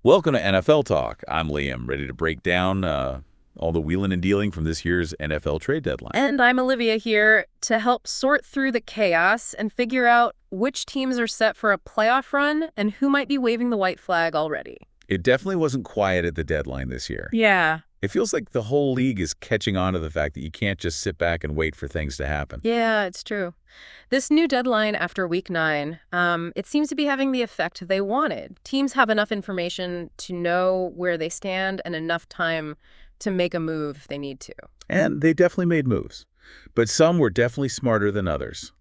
Welcome to NFL Talk. I'm Liam, ready to break down all the wheeling and dealing from this year's NFL trade deadline. And I'm Olivia here to help sort through the chaos and figure out which teams are set for a playoff run and who might be waving the white flag already. It definitely wasn't quiet at the deadline this year. Yeah. It feels like the whole league is catching on to the fact that you can't just sit back and wait for things to happen. Yeah, it's true. This new deadline after Week 9, it seems to be having the effect they wanted. Teams have enough information to know where they stand and enough time to make a move if they need to. And they definitely made moves. But some were definitely smarter than others.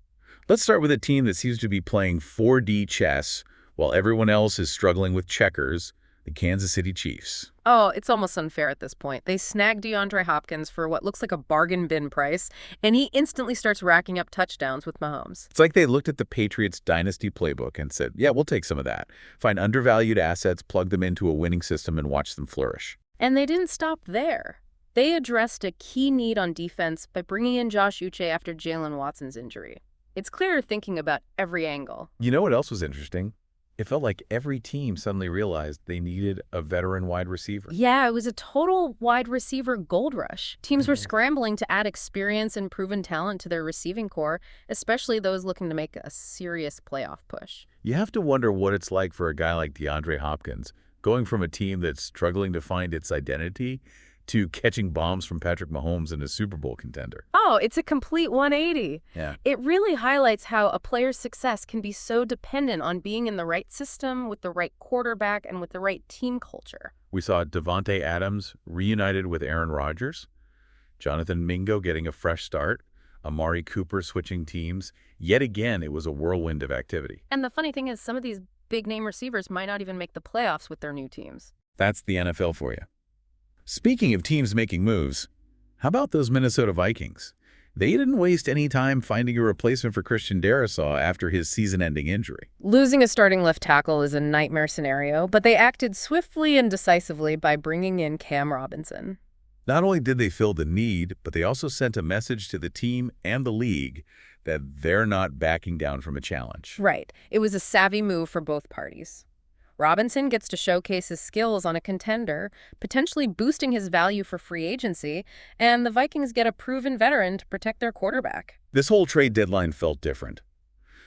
Let's start with a team that seems to be playing 4D chess while everyone else is struggling with checkers, the Kansas City Chiefs. Oh, it's almost unfair at this point. They snagged DeAndre Hopkins for what looks like a bargain bin price, and he instantly starts racking up touchdowns with Mahomes. It's like they looked at the Patriots' dynasty playbook and said, yeah, we'll take some of that. Find undervalued assets, plug them into a winning system, and watch them flourish. And they didn't stop there. They addressed a key need on defense by bringing in Josh Uche after Jalen Watson's injury. It's clear thinking about every angle. You know what else was interesting? It felt like every team suddenly realized they needed a veteran wide receiver. Yeah, it was a total wide receiver gold rush. Teams were scrambling to add experience and proven talent to their receiving core, especially those looking to make a serious playoff push. You have to wonder what it's like for a guy like DeAndre Hopkins, going from a team that's struggling to find its identity to catching bombs from Patrick Mahomes and a Super Bowl contender. Oh, it's a complete 180. Yeah. It really highlights how a player's success can be so dependent on being in the right system, with the right quarterback, and with the right team culture. We saw Davante Adams reunited with Aaron Rodgers, Jonathan Mingo getting a fresh start, Amari Cooper switching teams. Yet again, it was a whirlwind of activity. And the funny thing is, some of these big-name receivers might not even make the playoffs with their new teams. That's the NFL for you. Speaking of teams making moves, how about those Minnesota Vikings? They didn't waste any time finding a replacement for Christian Darrisaw after his season-ending injury. Losing a starting left tackle is a nightmare scenario, but they acted swiftly and decisively by bringing in Cam Robinson. Not only did they fill the need, but they also sent a message to the team and the league that they're not backing down from a challenge. Right. It was a savvy move for both parties. Robinson gets to showcase his skills on a contender, potentially boosting his value for free agency, and the Vikings get a proven veteran to protect their quarterback. This whole trade deadline felt different.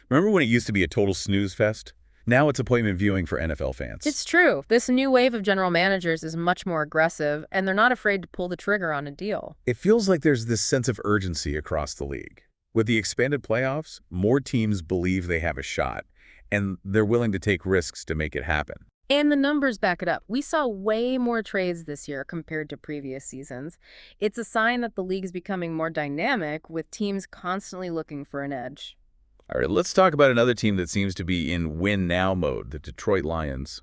Remember when it used to be a total snooze fest? Now it's appointment viewing for NFL fans. It's true. This new wave of general managers is much more aggressive, and they're not afraid to pull the trigger on a deal. It feels like there's this sense of urgency across the league. With the expanded playoffs, more teams believe they have a shot, and they're willing to take risks to make it happen. And the numbers back it up. We saw way more trades this year compared to previous seasons. It's a sign that the league is becoming more dynamic, with teams constantly looking for an edge. All right, let's talk about another team that seems to be in win-now mode, the Detroit Lions.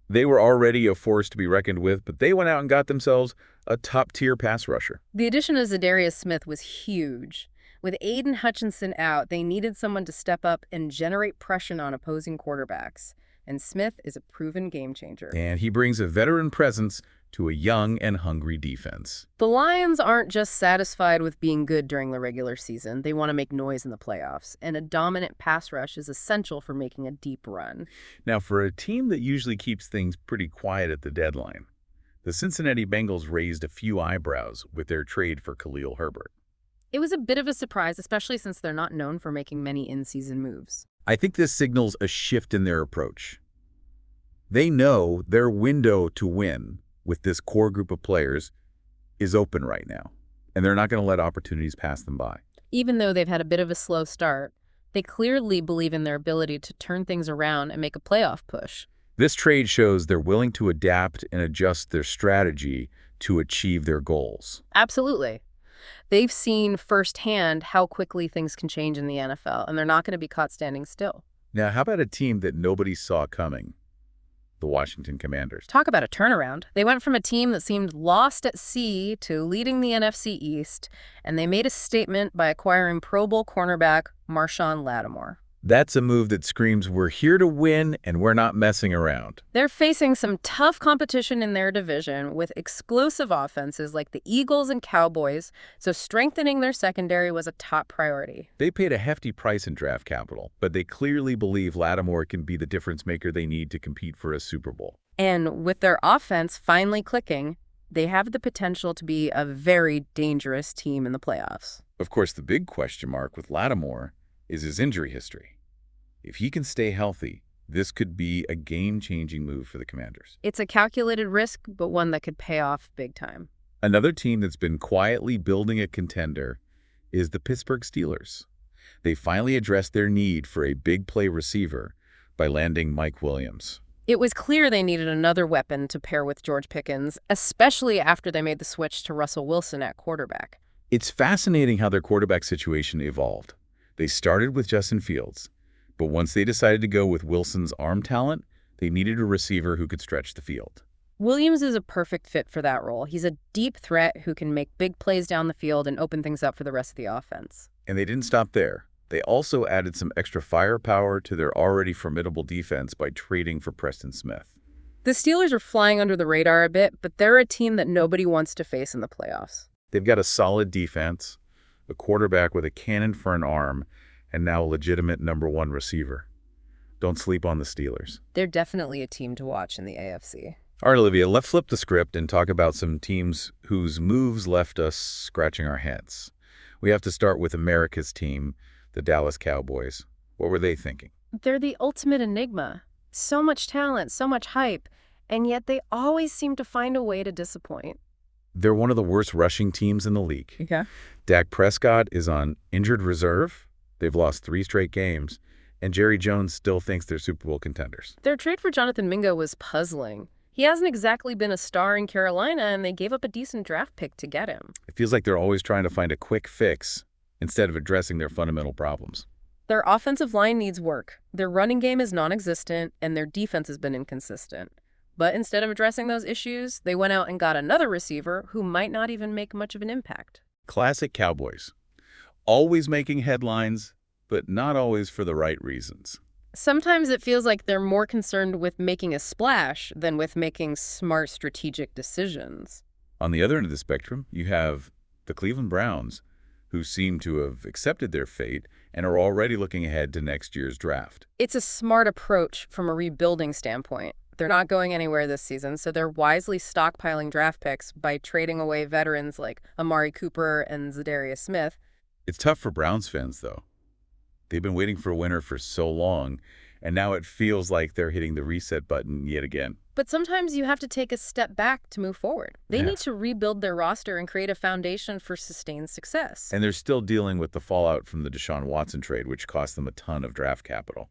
They were already a force to be reckoned with, but they went out and got themselves a top-tier pass rusher. The addition of Zadarius Smith was huge. With Aiden Hutchinson out, they needed someone to step up and generate pressure on opposing quarterbacks. And Smith is a proven game changer. And he brings a veteran presence to a young and hungry defense. The Lions aren't just satisfied with being good during the regular season. They want to make noise in the playoffs. And a dominant pass rush is essential for making a deep run. Now, for a team that usually keeps things pretty quiet at the deadline, the Cincinnati Bengals raised a few eyebrows with their trade for Khalil Herbert. It was a bit of a surprise, especially since they're not known for making many in-season moves. I think this signals a shift in their approach. They know their window to win with this core group of players is open right now, and they're not going to let opportunities pass them by. Even though they've had a bit of a slow start, they clearly believe in their ability to turn things around and make a playoff push. This trade shows they're willing to adapt and adjust their strategy to achieve their goals. Absolutely. They've seen firsthand how quickly things can change in the NFL, and they're not going to be caught standing still. Now, how about a team that nobody saw coming? The Washington Commanders. Talk about a turnaround. They went from a team that seemed lost at sea to leading the NFC East, and they made a statement by acquiring Pro Bowl cornerback Marshawn Lattimore. That's a move that screams, we're here to win and we're not messing around. They're facing some tough competition in their division with explosive offenses like the Eagles and Cowboys, so strengthening their secondary was a top priority. They paid a hefty price in draft capital, but they clearly believe Lattimore can be the difference maker they need to compete for a Super Bowl. And with their offense finally clicking, they have the potential to be a very dangerous team in the playoffs. Of course, the big question mark with Lattimore is his injury history. If he can stay healthy, this could be a game-changing move for the Commanders. It's a calculated risk, but one that could pay off big time. Another team that's been quietly building a contender is the Pittsburgh Steelers. They finally addressed their need for a big play receiver by landing Mike Williams. It was clear they needed another weapon to pair with George Pickens, especially after they made the switch to Russell Wilson at quarterback. It's fascinating how their quarterback situation evolved. They started with Justin Fields, but once they decided to go with Wilson's arm talent, they needed a receiver who could stretch the field. Williams is a perfect fit for that role. He's a deep threat who can make big plays down the field and open things up for the rest of the offense. And they didn't stop there. They also added some extra firepower to their already formidable defense by trading for Preston Smith. The Steelers are flying under the radar a bit, but they're a team that nobody wants to face in the playoffs. They've got a solid defense, a quarterback with a cannon for an arm, and now a legitimate #1 receiver. Don't sleep on the Steelers. They're definitely a team to watch in the AFC. All right, Olivia, let's flip the script and talk about some teams whose moves left us scratching our heads. We have to start with America's team, the Dallas Cowboys. What were they thinking? They're the ultimate enigma. So much talent, so much hype, and yet they always seem to find a way to disappoint. They're one of the worst rushing teams in the league. Okay. Dak Prescott is on injured reserve. They've lost 3 straight games, and Jerry Jones still thinks they're Super Bowl contenders. Their trade for Jonathan Mingo was puzzling. He hasn't exactly been a star in Carolina, and they gave up a decent draft pick to get him. It feels like they're always trying to find a quick fix instead of addressing their fundamental problems. Their offensive line needs work. Their running game is non-existent, and their defense has been inconsistent. But instead of addressing those issues, they went out and got another receiver who might not even make much of an impact. Classic Cowboys. Always making headlines, but not always for the right reasons. Sometimes it feels like they're more concerned with making a splash than with making smart strategic decisions. On the other end of the spectrum, you have the Cleveland Browns, who seem to have accepted their fate and are already looking ahead to next year's draft. It's a smart approach from a rebuilding standpoint. They're not going anywhere this season, so they're wisely stockpiling draft picks by trading away veterans like Amari Cooper and Zadarius Smith. It's tough for Browns fans, though. They've been waiting for a winner for so long, and now it feels like they're hitting the reset button yet again. But sometimes you have to take a step back to move forward. They need to rebuild their roster and create a foundation for sustained success. And they're still dealing with the fallout from the Deshaun Watson trade, which cost them a ton of draft capital.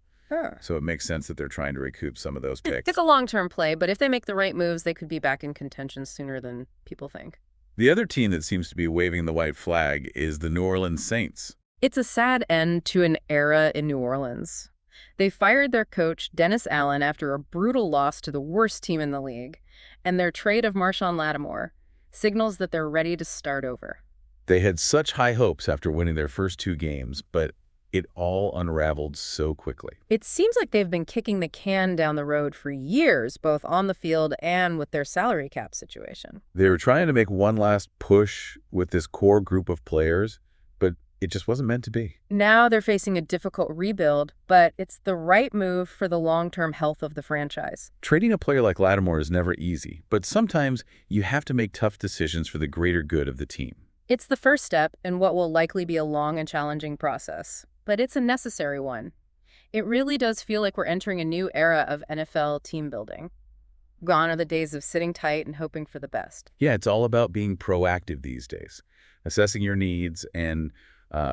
So it makes sense that they're trying to recoup some of those picks. It's a long-term play, but if they make the right moves, they could be back in contention sooner than people think. The other team that seems to be waving the white flag is the New Orleans Saints. It's a sad end to an era in New Orleans. They fired their coach, Dennis Allen, after a brutal loss to the worst team in the league, and their trade of Marshawn Lattimore signals that they're ready to start over. They had such high hopes after winning their first 2 games, but it all unraveled so quickly. It seems like they've been kicking the can down the road for years, both on the field and with their salary cap situation. They were trying to make one last push with this core group of players, but it just wasn't meant to be. Now they're facing a difficult rebuild, but it's the right move for the long-term health of the franchise. Trading a player like Lattimore is never easy, but sometimes you have to make tough decisions for the greater good of the team. It's the first step in what will likely be a long and challenging process, but it's a necessary one. It really does feel like we're entering a new era of NFL team building. Gone are the days of sitting tight and hoping for the best. Yeah, it's all about being proactive these days, assessing your needs and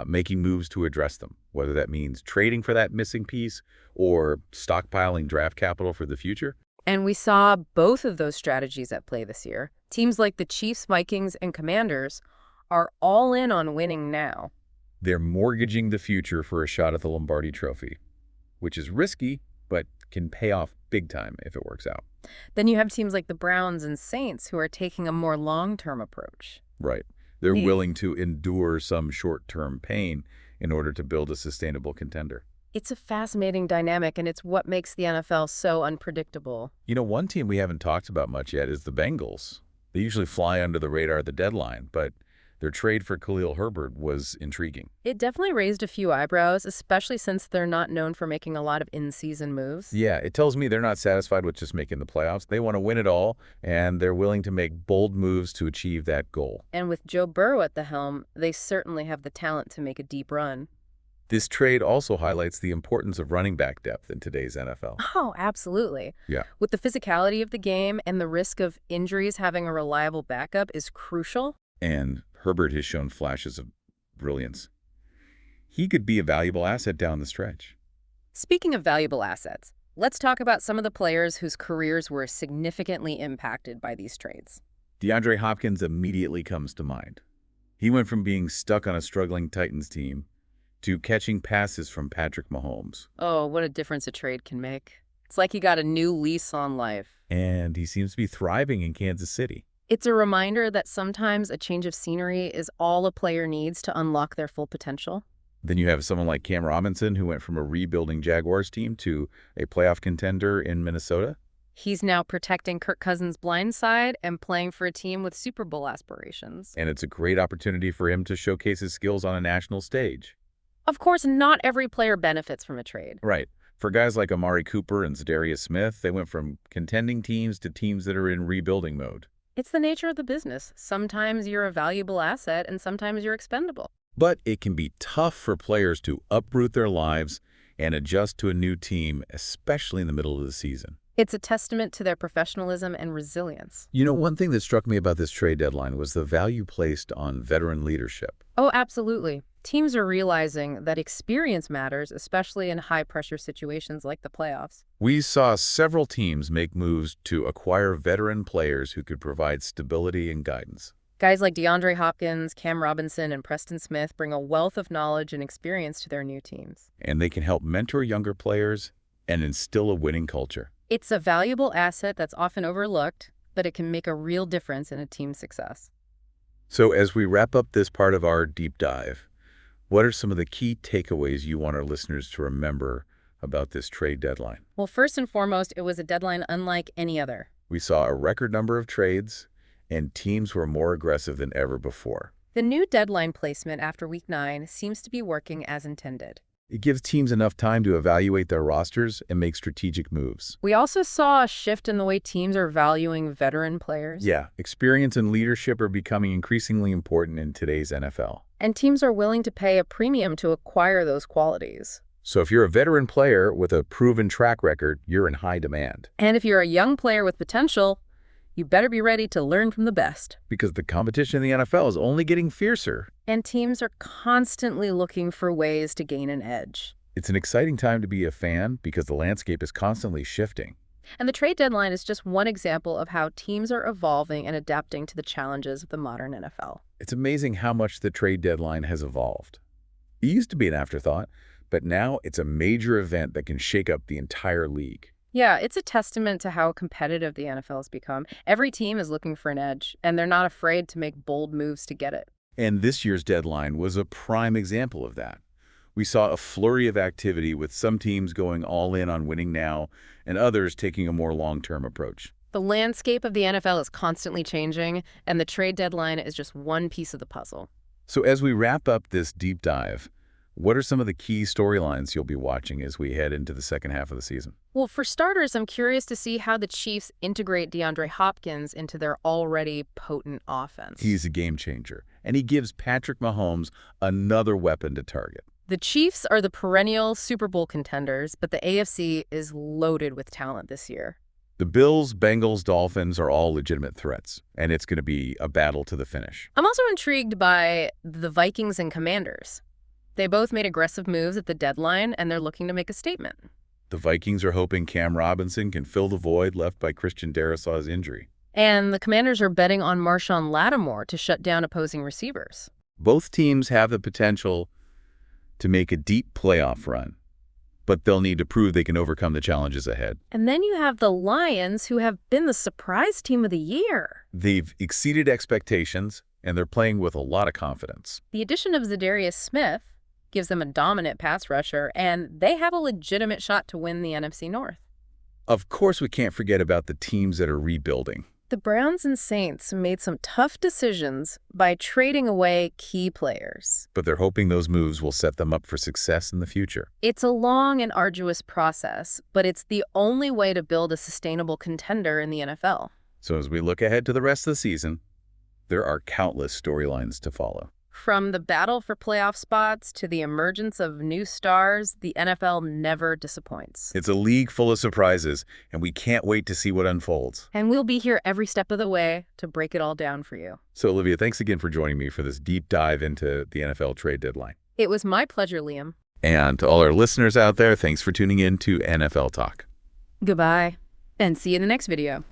making moves to address them, whether that means trading for that missing piece or stockpiling draft capital for the future. And we saw both of those strategies at play this year. Teams like the Chiefs, Vikings, and Commanders are all in on winning now. They're mortgaging the future for a shot at the Lombardi Trophy, which is risky, but can pay off big time if it works out. Then you have teams like the Browns and Saints who are taking a more long-term approach. Right. They're willing to endure some short-term pain in order to build a sustainable contender. It's a fascinating dynamic, and it's what makes the NFL so unpredictable. You know, one team we haven't talked about much yet is the Bengals. They usually fly under the radar at the deadline, but Their trade for Khalil Herbert was intriguing. It definitely raised a few eyebrows, especially since they're not known for making a lot of in-season moves. Yeah, it tells me they're not satisfied with just making the playoffs. They want to win it all, and they're willing to make bold moves to achieve that goal. And with Joe Burrow at the helm, they certainly have the talent to make a deep run. This trade also highlights the importance of running back depth in today's NFL. Oh, absolutely. Yeah. With the physicality of the game and the risk of injuries, having a reliable backup is crucial. And Herbert has shown flashes of brilliance. He could be a valuable asset down the stretch. Speaking of valuable assets, let's talk about some of the players whose careers were significantly impacted by these trades. DeAndre Hopkins immediately comes to mind. He went from being stuck on a struggling Titans team to catching passes from Patrick Mahomes. Oh, what a difference a trade can make. It's like he got a new lease on life. And he seems to be thriving in Kansas City. It's a reminder that sometimes a change of scenery is all a player needs to unlock their full potential. Then you have someone like Cam Robinson, who went from a rebuilding Jaguars team to a playoff contender in Minnesota. He's now protecting Kirk Cousins' blind side and playing for a team with Super Bowl aspirations. And it's a great opportunity for him to showcase his skills on a national stage. Of course, not every player benefits from a trade. Right. For guys like Amari Cooper and Zadarius Smith, they went from contending teams to teams that are in rebuilding mode. It's the nature of the business. Sometimes you're a valuable asset and sometimes you're expendable. But it can be tough for players to uproot their lives and adjust to a new team, especially in the middle of the season. It's a testament to their professionalism and resilience. You know, one thing that struck me about this trade deadline was the value placed on veteran leadership. Oh, absolutely. Teams are realizing that experience matters, especially in high-pressure situations like the playoffs. We saw several teams make moves to acquire veteran players who could provide stability and guidance. Guys like DeAndre Hopkins, Cam Robinson, and Preston Smith bring a wealth of knowledge and experience to their new teams. And they can help mentor younger players and instill a winning culture. It's a valuable asset that's often overlooked, but it can make a real difference in a team's success. So as we wrap up this part of our deep dive, what are some of the key takeaways you want our listeners to remember about this trade deadline? Well, first and foremost, it was a deadline unlike any other. We saw a record number of trades, and teams were more aggressive than ever before. The new deadline placement after Week 9 seems to be working as intended. It gives teams enough time to evaluate their rosters and make strategic moves. We also saw a shift in the way teams are valuing veteran players. Yeah, experience and leadership are becoming increasingly important in today's NFL. And teams are willing to pay a premium to acquire those qualities. So if you're a veteran player with a proven track record, you're in high demand. And if you're a young player with potential, you better be ready to learn from the best. Because the competition in the NFL is only getting fiercer. And teams are constantly looking for ways to gain an edge. It's an exciting time to be a fan because the landscape is constantly shifting. And the trade deadline is just one example of how teams are evolving and adapting to the challenges of the modern NFL. It's amazing how much the trade deadline has evolved. It used to be an afterthought, but now it's a major event that can shake up the entire league. Yeah, it's a testament to how competitive the NFL has become. Every team is looking for an edge, and they're not afraid to make bold moves to get it. And this year's deadline was a prime example of that. We saw a flurry of activity with some teams going all in on winning now and others taking a more long-term approach. The landscape of the NFL is constantly changing, and the trade deadline is just one piece of the puzzle. So as we wrap up this deep dive, what are some of the key storylines you'll be watching as we head into the second half of the season? Well, for starters, I'm curious to see how the Chiefs integrate DeAndre Hopkins into their already potent offense. He's a game changer, and he gives Patrick Mahomes another weapon to target. The Chiefs are the perennial Super Bowl contenders, but the AFC is loaded with talent this year. The Bills, Bengals, Dolphins are all legitimate threats, and it's going to be a battle to the finish. I'm also intrigued by the Vikings and Commanders. They both made aggressive moves at the deadline, and they're looking to make a statement. The Vikings are hoping Cam Robinson can fill the void left by Christian Darrisaw's injury. And the Commanders are betting on Marshawn Lattimore to shut down opposing receivers. Both teams have the potential to make a deep playoff run, but they'll need to prove they can overcome the challenges ahead. And then you have the Lions, who have been the surprise team of the year. They've exceeded expectations, and they're playing with a lot of confidence. The addition of Zadarius Smith gives them a dominant pass rusher, and they have a legitimate shot to win the NFC North. Of course, we can't forget about the teams that are rebuilding. The Browns and Saints made some tough decisions by trading away key players. But they're hoping those moves will set them up for success in the future. It's a long and arduous process, but it's the only way to build a sustainable contender in the NFL. So as we look ahead to the rest of the season, there are countless storylines to follow. From the battle for playoff spots to the emergence of new stars, the NFL never disappoints. It's a league full of surprises, and we can't wait to see what unfolds. And we'll be here every step of the way to break it all down for you. So, Olivia, thanks again for joining me for this deep dive into the NFL trade deadline. It was my pleasure, Liam. And to all our listeners out there, thanks for tuning in to NFL Talk. Goodbye, and see you in the next video.